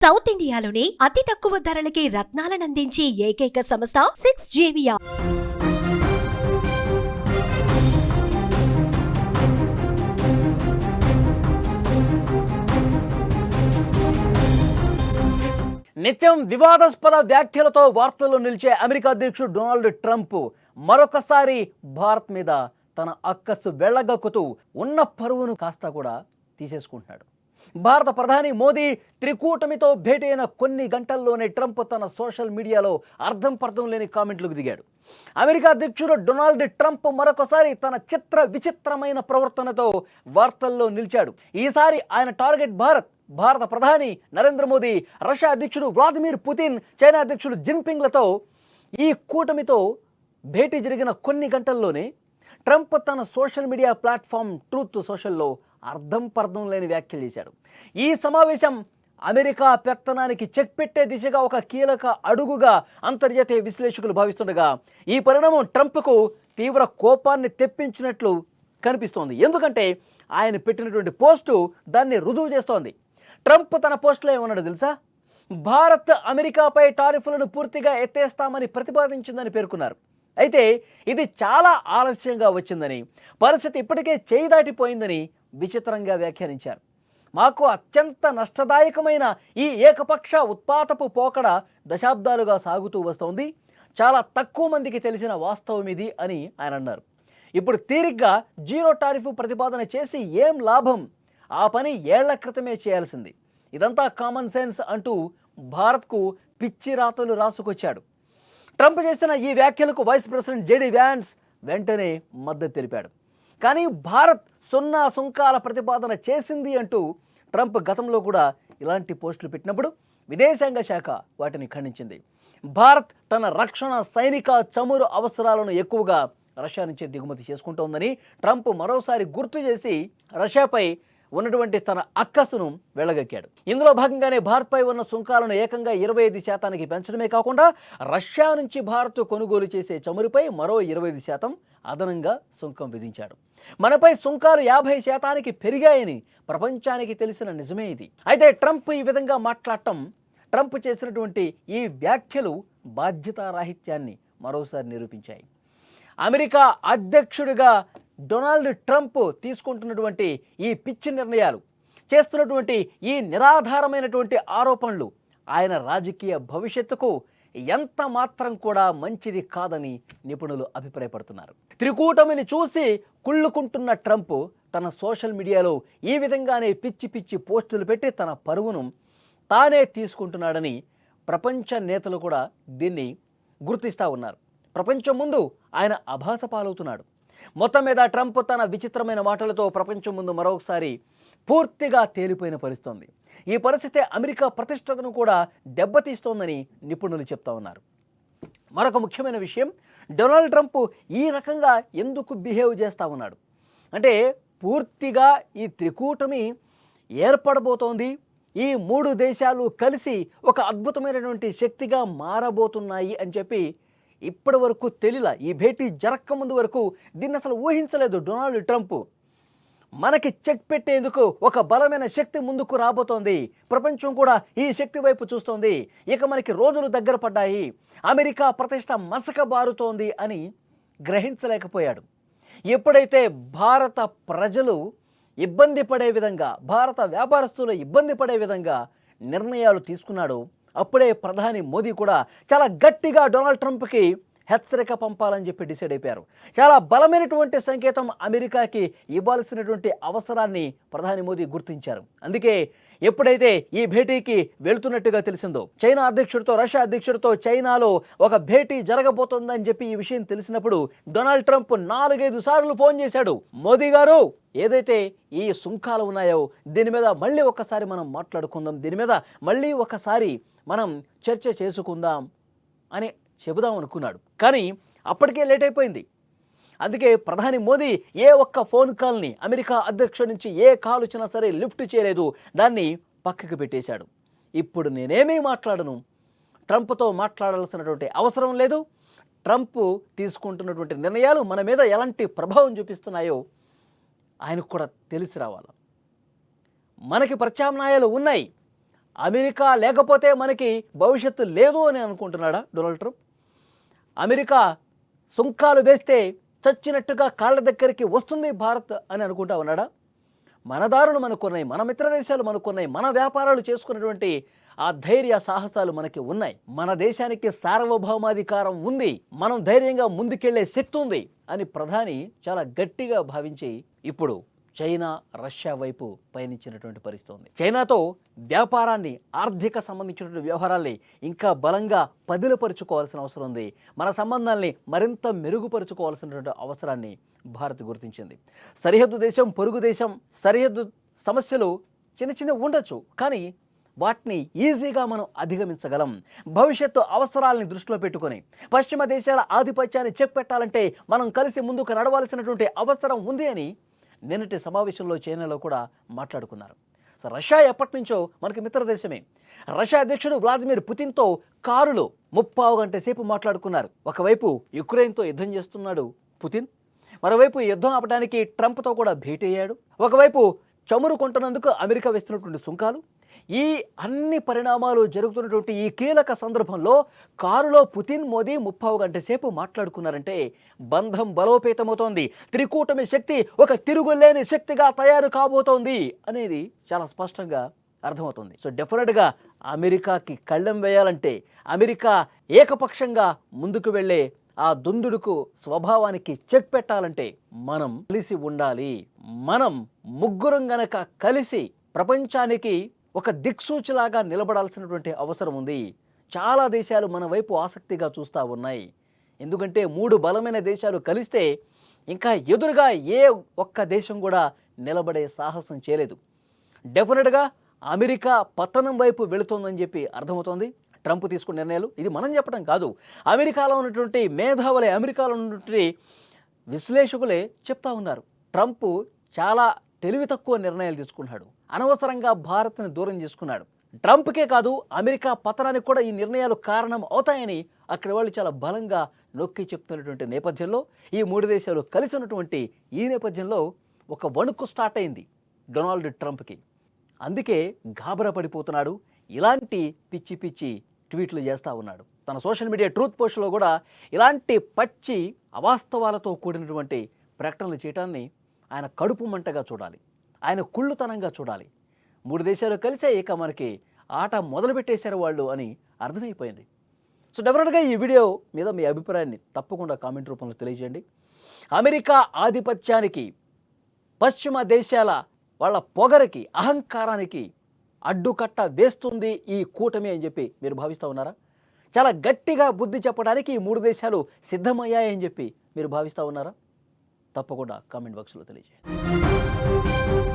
South ఇండియాలోని అతి తక్కువ ధరలకి రత్నాలనందించే ఏకైక సంస్థ 6JVR. నిత్యం వివాదాస్పద వ్యాఖ్యలతో వార్తల్లో నిలిచే అమెరికా అధ్యక్షుడు డొనాల్డ్ ట్రంప్ మరొకసారి భారత్ మీద తన అక్కసు వెళ్ళగక్కుతూ ఉన్న పరువును కాస్త కూడా తీసేసుకుంటున్నాడు. భారత ప్రధాని మోదీ త్రికూటమితో భేటీ అయిన కొన్ని గంటల్లోనే ట్రంప్ తన సోషల్ మీడియాలో అర్థం పర్థం లేని కామెంట్లకు దిగాడు. అమెరికా అధ్యక్షుడు డొనాల్డ్ ట్రంప్ మరొకసారి తన విచిత్రమైన ప్రవర్తనతో వార్తల్లో నిలిచాడు. ఈసారి ఆయన టార్గెట్ భారత ప్రధాని నరేంద్ర మోదీ, రష్యా అధ్యక్షుడు వ్లాదిమిర్ పుతిన్, చైనా అధ్యక్షుడు జిన్పింగ్లతో ఈ కూటమితో భేటీ జరిగిన కొన్ని గంటల్లోనే ట్రంప్ తన సోషల్ మీడియా ప్లాట్ఫామ్ ట్రూత్ సోషల్లో అర్థం పర్థం లేని వ్యాఖ్యలు చేశాడు. ఈ సమావేశం అమెరికా పెత్తనానికి చెక్ పెట్టే దిశగా ఒక కీలక అడుగుగా అంతర్జాతీయ విశ్లేషకులు భావిస్తుండగా, ఈ పరిణామం ట్రంప్కు తీవ్ర కోపాన్ని తెప్పించినట్లు కనిపిస్తోంది. ఎందుకంటే ఆయన పెట్టినటువంటి పోస్టు దాన్ని రుజువు చేస్తోంది. ట్రంప్ తన పోస్టులో ఏమన్నాడు తెలుసా? భారత్ అమెరికాపై టారిఫ్లను పూర్తిగా ఎత్తేస్తామని ప్రతిపాదించిందని పేర్కొన్నారు. అయితే ఇది చాలా ఆలస్యంగా వచ్చిందని, పరిస్థితి ఇప్పటికే చేయి దాటిపోయిందని విచిత్రంగా వ్యాఖ్యానించారు. మాకు అత్యంత నష్టదాయకమైన ఈ ఏకపక్ష ఉత్పాతపు పోకడ దశాబ్దాలుగా సాగుతూ వస్తోంది. చాలా తక్కువ మందికి తెలిసిన వాస్తవం ఇది అని ఆయన అన్నారు. ఇప్పుడు తీరిగ్గా జీరో టారిఫ్ ప్రతిపాదన చేసి ఏం లాభం? ఆ పని ఏళ్ల క్రితమే చేయాల్సింది. ఇదంతా కామన్ సెన్స్ అంటూ భారత్కు పిచ్చి రాతలు రాసుకొచ్చాడు. ట్రంప్ చేసిన ఈ వ్యాఖ్యలకు వైస్ ప్రెసిడెంట్ జేడీ వ్యాన్స్ వెంటనే మద్దతు తెలిపాడు. కానీ భారత్ సున్నా సుంకాల ప్రతిపాదన చేసింది అంటూ ట్రంప్ గతంలో కూడా ఇలాంటి పోస్టులు పెట్టినప్పుడు విదేశాంగ శాఖ వాటిని ఖండించింది. భారత్ తన రక్షణ, సైనిక, చమురు అవసరాలను ఎక్కువగా రష్యా నుంచే దిగుమతి చేసుకుంటోందని ట్రంప్ మరోసారి గుర్తు చేసి రష్యాపై ఉన్నటువంటి తన అక్కసును వెళ్ళగక్కాడు. ఇందులో భాగంగానే భారత్పై ఉన్న సుంకాలను ఏకంగా 25% పెంచడమే కాకుండా రష్యా నుంచి భారత్ కొనుగోలు చేసే చమురుపై మరో 25% అదనంగా సుంకం విధించాడు. మనపై సుంకాలు 50% పెరిగాయని ప్రపంచానికి తెలిసిన నిజమే ఇది. అయితే ట్రంప్ ఈ విధంగా మాట్లాడటం, ట్రంప్ చేసినటువంటి ఈ వ్యాఖ్యలు బాధ్యతారాహిత్యాన్ని మరోసారి నిరూపించాయి. అమెరికా అధ్యక్షుడిగా డొనాల్డ్ ట్రంప్ తీసుకుంటున్నటువంటి ఈ పిచ్చి నిర్ణయాలు, చేస్తున్నటువంటి ఈ నిరాధారమైనటువంటి ఆరోపణలు ఆయన రాజకీయ భవిష్యత్తుకు ఎంత మాత్రం కూడా మంచిది కాదని నిపుణులు అభిప్రాయపడుతున్నారు. త్రికూటమిని చూసి కుళ్ళుకుంటున్న ట్రంప్ తన సోషల్ మీడియాలో ఈ విధంగానే పిచ్చి పిచ్చి పోస్టులు పెట్టి తన పరువును తానే తీసుకుంటున్నాడని ప్రపంచ నేతలు కూడా దీన్ని గుర్తిస్తూ ఉన్నారు. ప్రపంచం ముందు ఆయన అభాస పాలవుతున్నాడు. మొత్తం మీద ట్రంప్ తన విచిత్రమైన మాటలతో ప్రపంచం ముందు మరొకసారి పూర్తిగా తేలిపోయిన పరిస్థితి. ఈ పరిస్థితి అమెరికా ప్రతిష్టతను కూడా దెబ్బతీస్తోందని నిపుణులు చెప్తా ఉన్నారు. మరొక ముఖ్యమైన విషయం, డొనాల్డ్ ట్రంప్ ఈ రకంగా ఎందుకు బిహేవ్ చేస్తూ ఉన్నాడు అంటే, పూర్తిగా ఈ త్రికూటమి ఏర్పడబోతోంది, ఈ 3 దేశాలు కలిసి ఒక అద్భుతమైనటువంటి శక్తిగా మారబోతున్నాయి అని చెప్పి ఇప్పటి వరకు తెలియలా. ఈ భేటీ జరక్క ముందు వరకు దీన్ని అసలు ఊహించలేదు డొనాల్డ్ ట్రంప్. మనకి చెక్ పెట్టేందుకు ఒక బలమైన శక్తి ముందుకు రాబోతోంది, ప్రపంచం కూడా ఈ శక్తి వైపు చూస్తోంది, ఇక మనకి రోజులు దగ్గర పడ్డాయి, అమెరికా ప్రతిష్ట మసకబారుతోంది అని గ్రహించలేకపోయాడు. ఎప్పుడైతే భారత ప్రజలు ఇబ్బంది పడే విధంగా, భారత వ్యాపారస్తులు ఇబ్బంది పడే విధంగా నిర్ణయాలు తీసుకున్నాడో, అప్పుడే ప్రధాని మోదీ కూడా చాలా గట్టిగా డొనాల్డ్ ట్రంప్కి హెచ్చరిక పంపాలని చెప్పి డిసైడ్ అయిపోయారు. చాలా బలమైనటువంటి సంకేతం అమెరికాకి ఇవ్వాల్సినటువంటి అవసరాన్ని ప్రధాని మోదీ గుర్తించారు. అందుకే ఎప్పుడైతే ఈ భేటీకి వెళుతున్నట్టుగా తెలిసిందో, చైనా అధ్యక్షుడితో, రష్యా అధ్యక్షుడితో చైనాలో ఒక భేటీ జరగబోతోందని చెప్పి ఈ విషయం తెలిసినప్పుడు డొనాల్డ్ ట్రంప్ 4-5 సార్లు ఫోన్ చేశాడు. మోదీ గారు, ఏదైతే ఈ సుంకాలు ఉన్నాయో దీని మీద మళ్ళీ ఒకసారి మనం మాట్లాడుకుందాం, దీని మీద మళ్ళీ ఒకసారి మనం చర్చ చేసుకుందాం అని చెబుదాం అనుకున్నాడు. కానీ అప్పటికే లేట్ అయిపోయింది. అందుకే ప్రధాని మోదీ ఏ ఒక్క ఫోన్ కాల్ని అమెరికా అధ్యక్షుడి నుంచి ఏ కాల్ వచ్చినా సరే లిఫ్ట్ చేయలేదు, దాన్ని పక్కకు పెట్టేశాడు. ఇప్పుడు నేనేమీ మాట్లాడను, ట్రంప్తో మాట్లాడాల్సినటువంటి అవసరం లేదు, ట్రంప్ తీసుకుంటున్నటువంటి నిర్ణయాలు మన మీద ఎలాంటి ప్రభావం చూపిస్తున్నాయో ఆయనకు కూడా తెలిసి రావాలి. మనకి ప్రత్యామ్నాయాలు ఉన్నాయి, అమెరికా లేకపోతే మనకి భవిష్యత్తు లేదు అని అనుకుంటున్నాడా డొనాల్డ్ ట్రంప్? అమెరికా సుంకాలు వేస్తే చచ్చినట్టుగా కాళ్ళ దగ్గరికి వస్తుంది భారత్ అని అనుకుంటా ఉన్నాడా? మన దారులు మనకున్నాయి, మన మిత్ర దేశాలు మనకున్నాయి, మన వ్యాపారాలు చేసుకున్నటువంటి ఆ ధైర్య సాహసాలు మనకి ఉన్నాయి. మన దేశానికి సార్వభౌమాధికారం ఉంది, మనం ధైర్యంగా ముందుకెళ్లే శక్తి ఉంది అని ప్రధాని చాలా గట్టిగా భావించి ఇప్పుడు చైనా రష్యా వైపు పయనించినటువంటి పరిస్థితి ఉంది. చైనాతో వ్యాపారాన్ని, ఆర్థిక సంబంధించినటువంటి వ్యవహారాల్ని ఇంకా బలంగా పదిలపరుచుకోవాల్సిన అవసరం ఉంది. మన సంబంధాల్ని మరింత మెరుగుపరుచుకోవాల్సినటువంటి అవసరాన్ని భారత్ గుర్తించింది. సరిహద్దు దేశం, పొరుగు దేశం, సరిహద్దు సమస్యలు చిన్న చిన్న ఉండొచ్చు, కానీ వాటిని ఈజీగా మనం అధిగమించగలం. భవిష్యత్తు అవసరాలని దృష్టిలో పెట్టుకొని పశ్చిమ దేశాల ఆధిపత్యాన్ని చెక్ పెట్టాలంటే మనం కలిసి ముందుకు నడవాల్సినటువంటి అవసరం ఉంది అని నిన్నటి సమావేశంలో చైనాలో కూడా మాట్లాడుకున్నారు. సో రష్యా ఎప్పటి నుంచో మనకి మిత్ర దేశమే. రష్యా అధ్యక్షుడు వ్లాదిమిర్ పుతిన్తో కారులో 30 గంటల సేపు మాట్లాడుకున్నారు. ఒకవైపు యుక్రెయిన్తో యుద్ధం చేస్తున్నాడు పుతిన్, మరోవైపు యుద్ధం ఆపడానికి ట్రంప్తో కూడా భేటీ అయ్యాడు. ఒకవైపు చమురు కొంటున్నందుకు అమెరికా వేస్తున్నటువంటి సుంకాలు, ఈ అన్ని పరిణామాలు జరుగుతున్నటువంటి ఈ కీలక సందర్భంలో కారులో పుతిన్, మోదీ 30 గంటల సేపు మాట్లాడుకున్నారంటే బంధం బలోపేతమవుతోంది. త్రికూటమి శక్తి ఒక తిరుగులేని శక్తిగా తయారు కాబోతోంది అనేది చాలా స్పష్టంగా అర్థమవుతుంది. సో డెఫినెట్గా అమెరికాకి కళ్ళెం వేయాలంటే, అమెరికా ఏకపక్షంగా ముందుకు వెళ్ళే ఆ దుందుడుకు స్వభావానికి చెక్ పెట్టాలంటే మనం కలిసి ఉండాలి. మనం ముగ్గురం గనక కలిసి ప్రపంచానికి ఒక దిక్సూచిలాగా నిలబడాల్సినటువంటి అవసరం ఉంది. చాలా దేశాలు మన వైపు ఆసక్తిగా చూస్తూ ఉన్నాయి. ఎందుకంటే 3 బలమైన దేశాలు కలిస్తే ఇంకా ఎదురుగా ఏ ఒక్క దేశం కూడా నిలబడే సాహసం చేయలేదు. డెఫినెట్గా అమెరికా పతనం వైపు వెళుతోందని చెప్పి అర్థమవుతోంది ట్రంప్ తీసుకున్న నిర్ణయాలు. ఇది మనం చెప్పడం కాదు, అమెరికాలో ఉన్నటువంటి మేధావులే, అమెరికాలో ఉన్నటువంటి విశ్లేషకులే చెప్తా ఉన్నారు. ట్రంప్ చాలా తెలివి తక్కువ నిర్ణయాలు తీసుకున్నాడు, అనవసరంగా భారత్ని దూరం చేసుకున్నాడు. ట్రంప్కే కాదు, అమెరికా పతనానికి కూడా ఈ నిర్ణయాలు కారణం అవుతాయని అక్కడ వాళ్ళు చాలా బలంగా నొక్కి చెప్తున్నటువంటి నేపథ్యంలో, ఈ 3 దేశాలు కలిసి ఉన్నటువంటి ఈ నేపథ్యంలో ఒక వణుకు స్టార్ట్ అయింది డొనాల్డ్ ట్రంప్కి. అందుకే గాబరా పడిపోతున్నాడు, ఇలాంటి పిచ్చి పిచ్చి ట్వీట్లు చేస్తూ ఉన్నాడు. తన సోషల్ మీడియా ట్రూత్ పోస్ట్లో కూడా ఇలాంటి పచ్చి అవాస్తవాలతో కూడినటువంటి ప్రకటనలు చేయటాన్ని ఆయన కడుపు మంటగా చూడాలి, ఆయన కుళ్ళుతనంగా చూడాలి. 3 దేశాలు కలిసే ఇక మనకి ఆట మొదలుపెట్టేశారు వాళ్ళు అని అర్థమైపోయింది. సో డెఫినెట్గా ఈ వీడియో మీద మీ అభిప్రాయాన్ని తప్పకుండా కామెంట్ రూపంలో తెలియజేయండి. అమెరికా ఆధిపత్యానికి, పశ్చిమ దేశాల వాళ్ళ పొగరికి, అహంకారానికి అడ్డుకట్ట వేస్తుంది ఈ కూటమి అని చెప్పి మీరు భావిస్తూ ఉన్నారా? చాలా గట్టిగా బుద్ధి చెప్పడానికి ఈ 3 దేశాలు సిద్ధమయ్యాయని చెప్పి మీరు భావిస్తూ ఉన్నారా? తప్పకుండా కామెంట్ బాక్స్లో తెలియజేయండి.